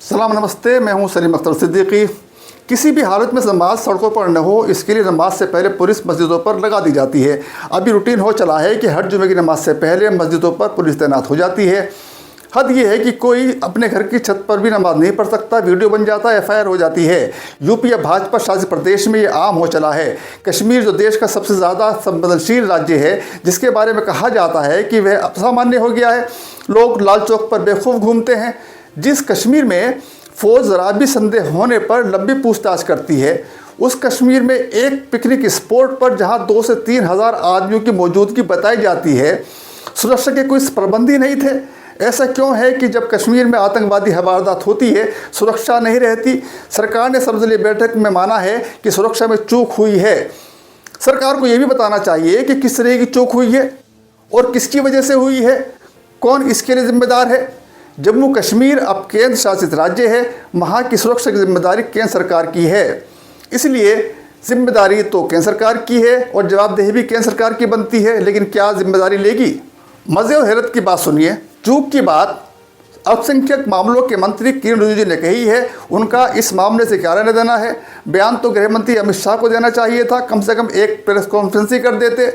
सलाम नमस्ते, मैं हूं सलीम अख्तर सिद्दीकी। किसी भी हालत में नमाज सड़कों पर न हो, इसके लिए नमाज से पहले पुलिस मस्जिदों पर लगा दी जाती है। अभी रूटीन हो चला है कि हर जुमे की नमाज से पहले मस्जिदों पर पुलिस तैनात हो जाती है। हद ये है कि कोई अपने घर की छत पर भी नमाज नहीं पढ़ सकता, वीडियो बन जाता है, FIR हो जाती है। यूपी या भाजपा शासित प्रदेश में ये आम हो चला है। कश्मीर जो देश का सबसे ज़्यादा संवेदनशील राज्य है, जिसके बारे में कहा जाता है कि वह असामान्य हो गया है, लोग लाल चौक पर बेखौफ घूमते हैं। जिस कश्मीर में फ़ौज ज़रा भी संदेह होने पर लंबी पूछताछ करती है, उस कश्मीर में एक पिकनिक स्पॉट पर जहां 2 से 3 हज़ार आदमियों की मौजूदगी बताई जाती है, सुरक्षा के कोई प्रबंध ही नहीं थे। ऐसा क्यों है कि जब कश्मीर में आतंकवादी वारदात होती है, सुरक्षा नहीं रहती? सरकार ने सर्वदलीय बैठक में माना है कि सुरक्षा में चूक हुई है। सरकार को यह भी बताना चाहिए कि किस तरह की चूक हुई है और किसकी वजह से हुई है, कौन इसके लिए जिम्मेदार है। जम्मू कश्मीर अब केंद्र शासित राज्य है, वहाँ की सुरक्षा की जिम्मेदारी केंद्र सरकार की है। इसलिए जिम्मेदारी तो केंद्र सरकार की है और जवाबदेही भी केंद्र सरकार की बनती है, लेकिन क्या जिम्मेदारी लेगी? मज़े और हैरत की बात सुनिए। चूक की बात अल्पसंख्यक मामलों के मंत्री किरण रिजिजू ने कही है। उनका इस मामले से क्या लेना देना है? बयान तो गृह मंत्री अमित शाह को देना चाहिए था, कम से कम एक प्रेस कॉन्फ्रेंस ही कर देते,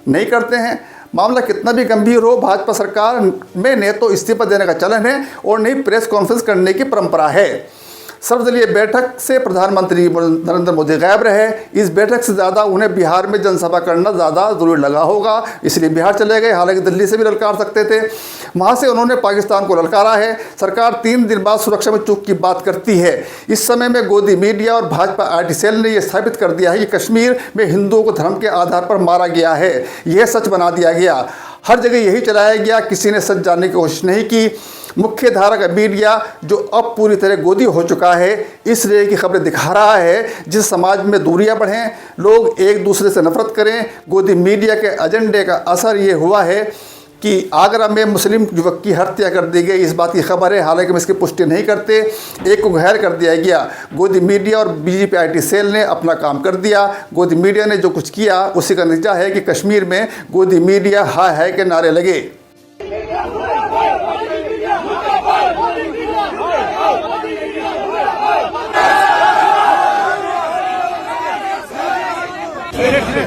नहीं करते हैं। मामला कितना भी गंभीर हो, भाजपा सरकार में न तो इस्तीफा देने का चलन है और न ही प्रेस कॉन्फ्रेंस करने की परंपरा है। सर्वदलीय बैठक से प्रधानमंत्री नरेंद्र मोदी गायब रहे। इस बैठक से ज़्यादा उन्हें बिहार में जनसभा करना ज़्यादा ज़रूरी लगा होगा, इसलिए बिहार चले गए। हालांकि दिल्ली से भी ललकार सकते थे, वहाँ से उन्होंने पाकिस्तान को ललकारा है। सरकार 3 दिन बाद सुरक्षा में चूक की बात करती है। इस समय में गोदी मीडिया और भाजपा IT सेल ने यह स्थापित कर दिया है कि कश्मीर में हिंदुओं को धर्म के आधार पर मारा गया है। यह सच बना दिया गया, हर जगह यही चलाया गया, किसी ने सच जानने की कोशिश नहीं की। मुख्य धारा का मीडिया जो अब पूरी तरह गोदी हो चुका है, इस तरह की खबरें दिखा रहा है जिस समाज में दूरियां बढ़ें, लोग एक दूसरे से नफरत करें। गोदी मीडिया के एजेंडे का असर ये हुआ है कि आगरा में मुस्लिम युवक की हत्या कर दी गई, इस बात की खबर है, हालांकि हम इसकी पुष्टि नहीं करते। एक को घायल कर दिया गया। गोदी मीडिया और BJP IT सेल ने अपना काम कर दिया। गोदी मीडिया ने जो कुछ किया उसी का नतीजा है कि कश्मीर में गोदी मीडिया हाय हाय के नारे लगे।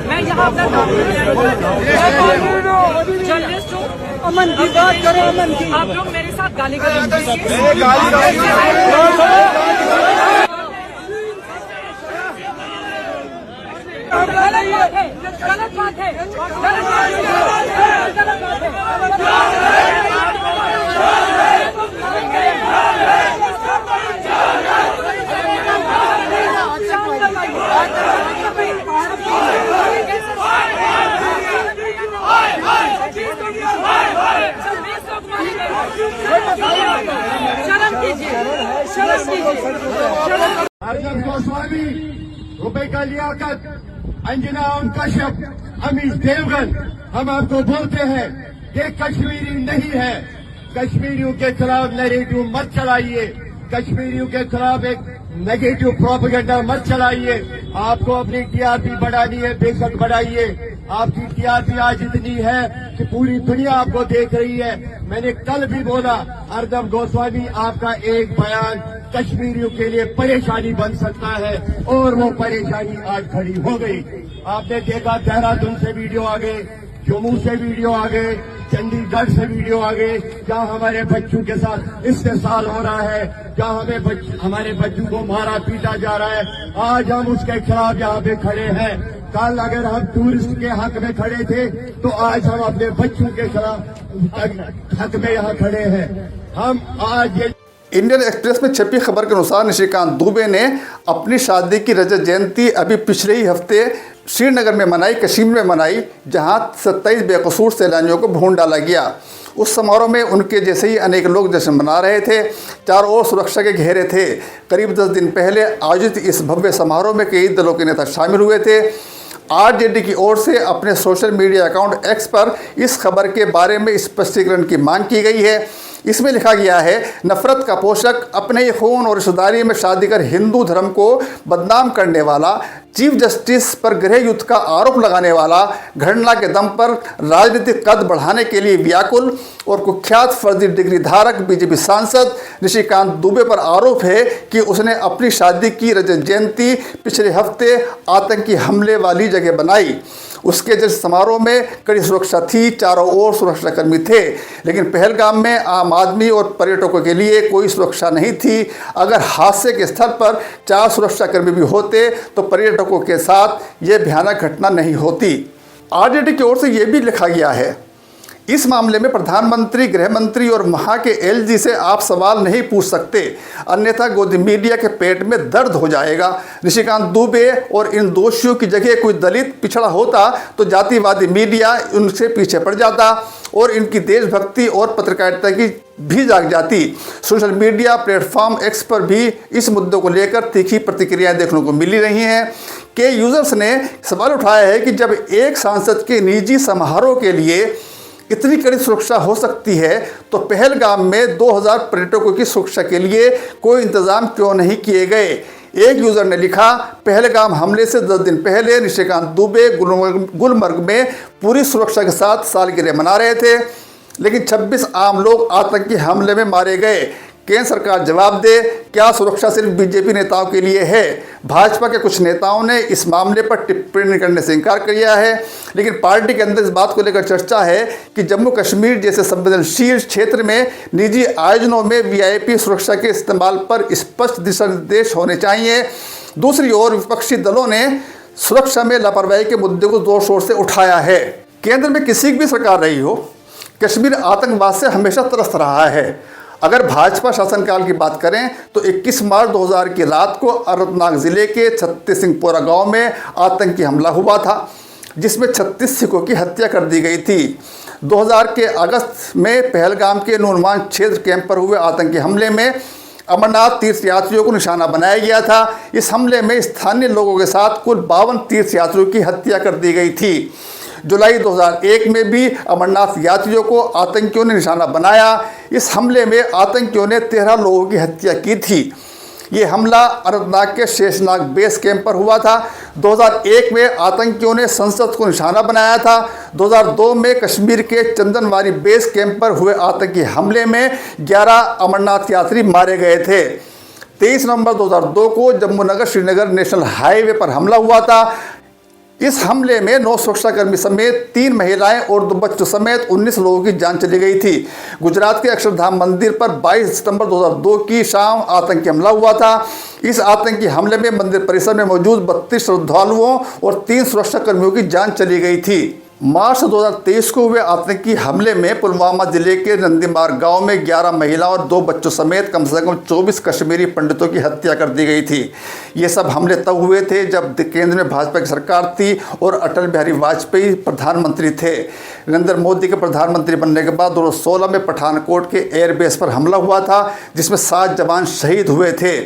मैं यहाँ पर जर्नलिस्ट हूँ। अमन की बात करो, अमन की। आप लोग मेरे साथ गाली गलौज गलत बात अर्नब गोस्वामी, रुबैका लियाकत, अंजना कश्यप, अमीश देवगन, हम आपको बोलते हैं ये कश्मीरी नहीं है। कश्मीरियों के खिलाफ नैरेटिव मत चलाइए, कश्मीरियों के खिलाफ एक नेगेटिव प्रोपेगेंडा मत चलाइए। आपको अपनी TRP बढ़ानी है, बेशक बढ़ाइए। आपकी TRP आज इतनी है कि पूरी दुनिया आपको देख रही है। मैंने कल भी बोला, अर्नब गोस्वामी आपका एक बयान कश्मीरियों के लिए परेशानी बन सकता है, और वो परेशानी आज खड़ी हो गई। आपने देखा देहरादून से वीडियो आ गए, जम्मू से वीडियो आ गए, चंडीगढ़ से वीडियो आ गए, जहाँ हमारे बच्चों के साथ इस्तेसाल हो रहा है, जहाँ हमारे बच्चों को मारा पीटा जा रहा है। आज हम उसके खिलाफ यहाँ पे खड़े हैं। कल अगर हम टूरिस्ट के हक में खड़े थे, तो आज हम अपने बच्चों के खिलाफ हक में यहाँ खड़े हैं। हम आज ये इंडियन एक्सप्रेस में छपी खबर के अनुसार निशिकांत दुबे ने अपनी शादी की रजत जयंती अभी पिछले ही हफ्ते श्रीनगर में मनाई, कश्मीर में मनाई, जहां 27 बेकसूर सैलानियों को भून डाला गया। उस समारोह में उनके जैसे ही अनेक लोग जश्न मना रहे थे। चारों ओर सुरक्षा के घेरे थे। करीब 10 दिन पहले आयोजित इस भव्य समारोह में कई दलों के नेता शामिल हुए थे। RJD की ओर से अपने सोशल मीडिया अकाउंट X पर इस खबर के बारे में स्पष्टीकरण की मांग की गई है। इसमें लिखा गया है, नफरत का पोषक, अपने ही खून और रिश्तेदारी में शादी कर हिंदू धर्म को बदनाम करने वाला, चीफ जस्टिस पर गृह युद्ध का आरोप लगाने वाला, घटना के दम पर राजनीतिक कद बढ़ाने के लिए व्याकुल और कुख्यात फर्जी डिग्री धारक बीजेपी सांसद निशिकांत दुबे पर आरोप है कि उसने अपनी शादी की रजत जयंती पिछले हफ्ते आतंकी हमले वाली जगह बनाई। उसके जश्न समारोह में कड़ी सुरक्षा थी, चारों ओर सुरक्षाकर्मी थे, लेकिन पहलगाम में आम आदमी और पर्यटकों के लिए कोई सुरक्षा नहीं थी। अगर हादसे के स्थल पर 4 सुरक्षाकर्मी भी होते तो पर्यटकों के साथ ये भयानक घटना नहीं होती। आरजेडी की ओर से ये भी लिखा गया है, इस मामले में प्रधानमंत्री, गृह मंत्री और वहाँ के एलजी से आप सवाल नहीं पूछ सकते, अन्यथा गोदी मीडिया के पेट में दर्द हो जाएगा। निशिकांत दुबे और इन दोषियों की जगह कोई दलित पिछड़ा होता तो जातिवादी मीडिया उनसे पीछे पड़ जाता और इनकी देशभक्ति और पत्रकारिता की भी जाग जाती। सोशल मीडिया प्लेटफॉर्म एक्स पर भी इस मुद्दे को लेकर तीखी प्रतिक्रियाएं देखने को मिली रही हैं। के यूजर्स ने सवाल उठाया है कि जब एक सांसद के निजी समारोह के लिए इतनी कड़ी सुरक्षा हो सकती है तो पहलगाम में 2000 पर्यटकों की सुरक्षा के लिए कोई इंतजाम क्यों नहीं किए गए। एक यूजर ने लिखा, पहलगाम हमले से 10 दिन पहले निशिकांत दुबे गुलमर्ग में पूरी सुरक्षा के साथ सालगिरह मना रहे थे, लेकिन 26 आम लोग आतंकी हमले में मारे गए। केंद्र सरकार जवाब दे, क्या सुरक्षा सिर्फ बीजेपी नेताओं के लिए है? भाजपा के कुछ नेताओं ने इस मामले पर टिप्पणी करने से इनकार किया है, लेकिन पार्टी के अंदर इस बात को लेकर चर्चा है कि जम्मू कश्मीर जैसे संवेदनशील क्षेत्र में निजी आयोजनों में वीआईपी सुरक्षा के इस्तेमाल पर स्पष्ट दिशा निर्देश होने चाहिए। दूसरी ओर विपक्षी दलों ने सुरक्षा में लापरवाही के मुद्दे को जोर शोर से उठाया है। केंद्र में किसी की भी सरकार रही हो, कश्मीर आतंकवाद से हमेशा त्रस्त रहा है। अगर भाजपा शासनकाल की बात करें तो 21 मार्च 2000 की रात को अनंतनाग जिले के छत्तीस सिंहपुरा गांव में आतंकी हमला हुआ था, जिसमें 36 सिखों की हत्या कर दी गई थी। 2000 के अगस्त में पहलगाम के नूरमान क्षेत्र कैंप पर हुए आतंकी हमले में अमरनाथ तीर्थ यात्रियों को निशाना बनाया गया था। इस हमले में स्थानीय लोगों के साथ कुल 52 तीर्थ यात्रियों की हत्या कर दी गई थी। जुलाई 2001 में भी अमरनाथ यात्रियों को आतंकियों ने निशाना बनाया। इस हमले में आतंकियों ने 13 लोगों की हत्या की थी। ये हमला अनंतनाग के शेषनाग बेस कैंप पर हुआ था। 2001 में आतंकियों ने संसद को निशाना बनाया था। 2002 में कश्मीर के चंदनवारी बेस कैंप पर हुए आतंकी हमले में 11 अमरनाथ यात्री मारे गए थे। 23 नवंबर 2002 को जम्मू नगर श्रीनगर नेशनल हाईवे पर हमला हुआ था। इस हमले में 9 सुरक्षाकर्मी समेत 3 महिलाएं और 2 बच्चों समेत 19 लोगों की जान चली गई थी। गुजरात के अक्षरधाम मंदिर पर 22 सितंबर 2002 की शाम आतंकी हमला हुआ था। इस आतंकी हमले में मंदिर परिसर में मौजूद 32 श्रद्धालुओं और 3 सुरक्षाकर्मियों की जान चली गई थी। मार्च 2023 को हुए आतंकी हमले में पुलवामा जिले के नंदीमार गांव में 11 महिलाओं और 2 बच्चों समेत कम से कम 24 कश्मीरी पंडितों की हत्या कर दी गई थी। ये सब हमले तब हुए थे जब केंद्र में भाजपा की सरकार थी और अटल बिहारी वाजपेयी प्रधानमंत्री थे। नरेंद्र मोदी के प्रधानमंत्री बनने के बाद 2016 में पठानकोट के एयरबेस पर हमला हुआ था, जिसमें 7 जवान शहीद हुए थे।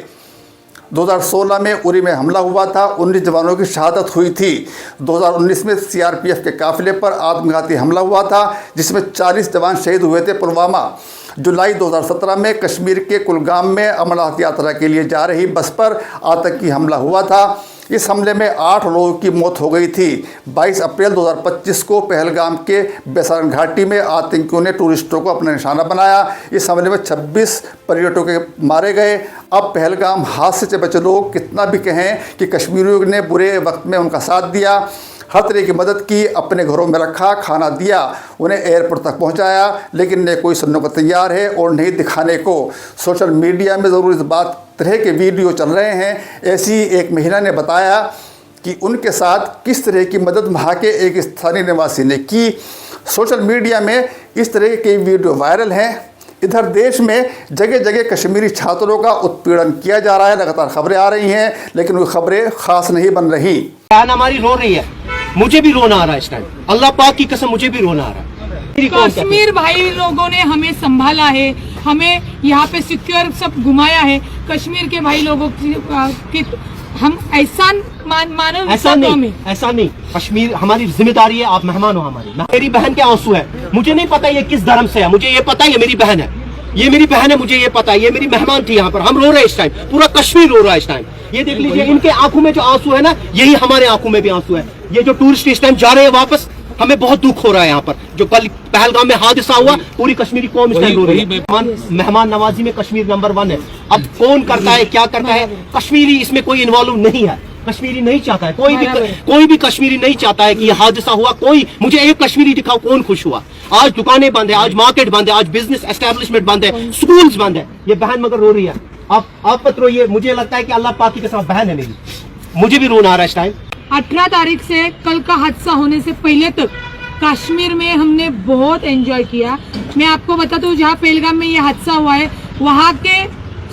2016 में उरी में हमला हुआ था, 19 जवानों की शहादत हुई थी। 2019 में सीआरपीएफ के काफिले पर आत्मघाती हमला हुआ था, जिसमें 40 जवान शहीद हुए थे पुलवामा। जुलाई 2017 में कश्मीर के कुलगाम में अमरनाथ यात्रा के लिए जा रही बस पर आतंकी हमला हुआ था। इस हमले में 8 लोगों की मौत हो गई थी। 22 अप्रैल 2025 को पहलगाम के बेसारन घाटी में आतंकियों ने टूरिस्टों को अपना निशाना बनाया। इस हमले में 26 पर्यटकों मारे गए। अब पहलगाम हादसे से बचे लोग कितना भी कहें कि कश्मीरियों ने बुरे वक्त में उनका साथ दिया, हर तरह की मदद की, अपने घरों में रखा, खाना दिया, उन्हें एयरपोर्ट तक पहुंचाया, लेकिन न कोई सुनने को तैयार है और नहीं दिखाने को। सोशल मीडिया में ज़रूर इस बात तरह के वीडियो चल रहे हैं। ऐसी एक महिला ने बताया कि उनके साथ किस तरह की मदद वहाँ के एक स्थानीय निवासी ने की। सोशल मीडिया में इस तरह के वीडियो वायरल हैं। इधर देश में जगह जगह कश्मीरी छात्रों का उत्पीड़न किया जा रहा है। लगातार खबरें आ रही हैं, लेकिन वो खबरें खास नहीं बन रही। बहन हमारी रो रही है, मुझे भी रोना आ रहा है इस टाइम। अल्लाह पाक की कसम मुझे भी रोना आ रहा है। कश्मीर भाई लोगों ने हमें संभाला है, हमें यहाँ पे सिक्योर सब घुमाया है। कश्मीर के भाई लोगों की हम एहसान मानो। ऐसा नहीं, कश्मीर हमारी जिम्मेदारी है, आप मेहमान हो हमारी। मेरी बहन के आंसू है, मुझे नहीं पता ये किस धर्म से है, मुझे ये पता है ये मेरी बहन है। ये मेरी बहन है, मुझे ये पता है, ये मेरी मेहमान थी यहाँ पर। हम रो रहे हैं इस टाइम, पूरा कश्मीर रो रहा है इस टाइम। ये देख लीजिए, इनके आंखों में जो आंसू है ना, यही हमारे आंखों में भी आंसू है। ये जो टूरिस्ट इस टाइम जा रहे हैं वापस, हमें बहुत दुख हो रहा है यहाँ पर। जो कल पहलगाम में हादसा हुआ, पूरी कश्मीरी कौम इस टाइम रो रही है। मेहमान नवाजी में कश्मीर नंबर 1 है। अब कौन करता है, क्या करता है, कश्मीरी इसमें कोई इन्वॉल्व नहीं है। कश्मीरी नहीं चाहता है, कोई भी कश्मीरी नहीं चाहता है कि ये हादसा हुआ। कोई, मुझे एक कश्मीरी दिखाओ कौन खुश हुआ। आज दुकानें बंद है, आज मार्केट बंद है, आज बिजनेस एस्टेब्लिशमेंट बंद है, स्कूल्स बंद है। ये बहन मगर रो रही है। आप मत रोइए, मुझे लगता है कि अल्लाह पाक की कसम बहन है मेरी, मुझे भी रोना आ रहा है इस टाइम। 18 तारीख से कल का हादसा होने से पहले तक कश्मीर में हमने बहुत एंजॉय किया। मैं आपको बताता हूँ, जहाँ पहलगाम में ये हादसा हुआ है, वहाँ के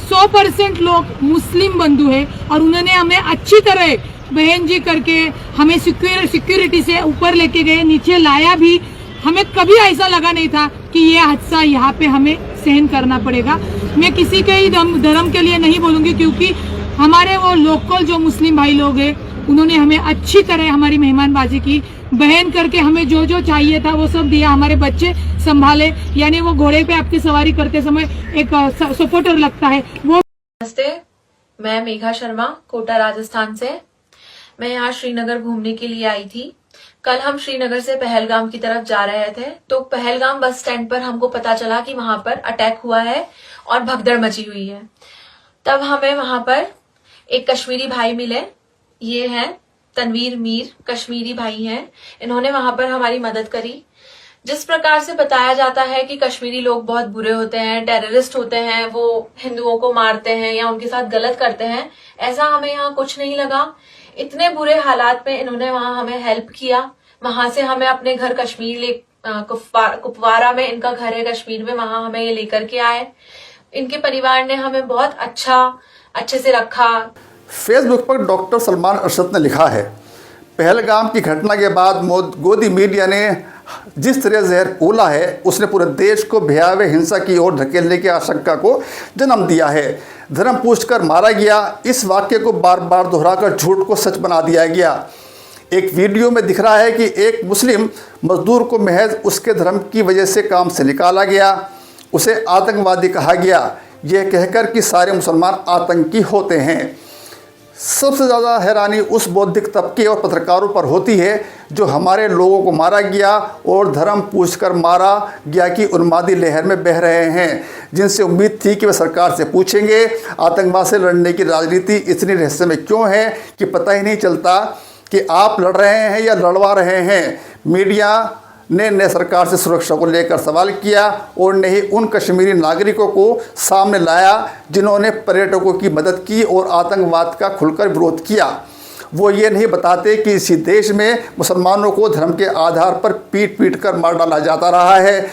100% लोग मुस्लिम बंधु है और उन्होंने हमें अच्छी तरह बहन जी करके हमें सिक्योरिटी से ऊपर लेके गए, नीचे लाया भी। हमें कभी ऐसा लगा नहीं था कि ये हादसा यहाँ पे हमें सहन करना पड़ेगा। मैं किसी के ही धर्म के लिए नहीं बोलूँगी, क्योंकि हमारे वो लोकल जो मुस्लिम भाई लोग हैं, उन्होंने हमें अच्छी तरह हमारी मेहमानबाजी की। बहन करके हमें जो जो चाहिए था वो सब दिया। हमारे बच्चे संभाले, यानी वो घोड़े पे आपकी सवारी करते समय एक सपोर्टर लगता है वो। नमस्ते, मैं मेघा शर्मा, कोटा राजस्थान से। मैं यहाँ श्रीनगर घूमने के लिए आई थी। कल हम श्रीनगर से पहलगाम की तरफ जा रहे थे, तो पहलगाम बस स्टैंड पर हमको पता चला कि वहां पर अटैक हुआ है और भगदड़ मची हुई है। तब हमें वहां पर एक कश्मीरी भाई मिले। ये हैं तनवीर मीर, कश्मीरी भाई हैं। इन्होंने वहां पर हमारी मदद करी। जिस प्रकार से बताया जाता है कि कश्मीरी लोग बहुत बुरे होते हैं, टेररिस्ट होते हैं, वो हिंदुओं को मारते हैं या उनके साथ गलत करते हैं, ऐसा हमें यहाँ कुछ नहीं लगा। इतने बुरे हालात में इन्होंने वहां हमें हेल्प किया। वहां से हमें अपने घर कश्मीर कुपवारा में इनका घर है कश्मीर में, वहां हमें ये लेकर के आए। इनके परिवार ने हमें बहुत अच्छे से रखा। फेसबुक पर डॉक्टर सलमान अरशद ने लिखा है, पहलगाम की घटना के बाद गोदी मीडिया ने जिस तरह जहर खोला है, उसने पूरे देश को भयावह हिंसा की ओर धकेलने की आशंका को जन्म दिया है। धर्म पूछकर मारा गया, इस वाक्य को बार बार दोहराकर झूठ को सच बना दिया गया। एक वीडियो में दिख रहा है कि एक मुस्लिम मजदूर को महज उसके धर्म की वजह से काम से निकाला गया, उसे आतंकवादी कहा गया, यह कहकर कि सारे मुसलमान आतंकी होते हैं। सबसे ज़्यादा हैरानी उस बौद्धिक तबके और पत्रकारों पर होती है जो हमारे लोगों को मारा गया और धर्म पूछकर मारा गया की उन्मादी लहर में बह रहे हैं, जिनसे उम्मीद थी कि वे सरकार से पूछेंगे आतंकवाद से लड़ने की राजनीति इतनी रहस्यमय क्यों है कि पता ही नहीं चलता कि आप लड़ रहे हैं या लड़वा रहे हैं। मीडिया ने न सरकार से सुरक्षा को लेकर सवाल किया और न ही उन कश्मीरी नागरिकों को सामने लाया जिन्होंने पर्यटकों की मदद की और आतंकवाद का खुलकर विरोध किया। वो ये नहीं बताते कि इसी देश में मुसलमानों को धर्म के आधार पर पीट कर मार डाला जाता रहा है।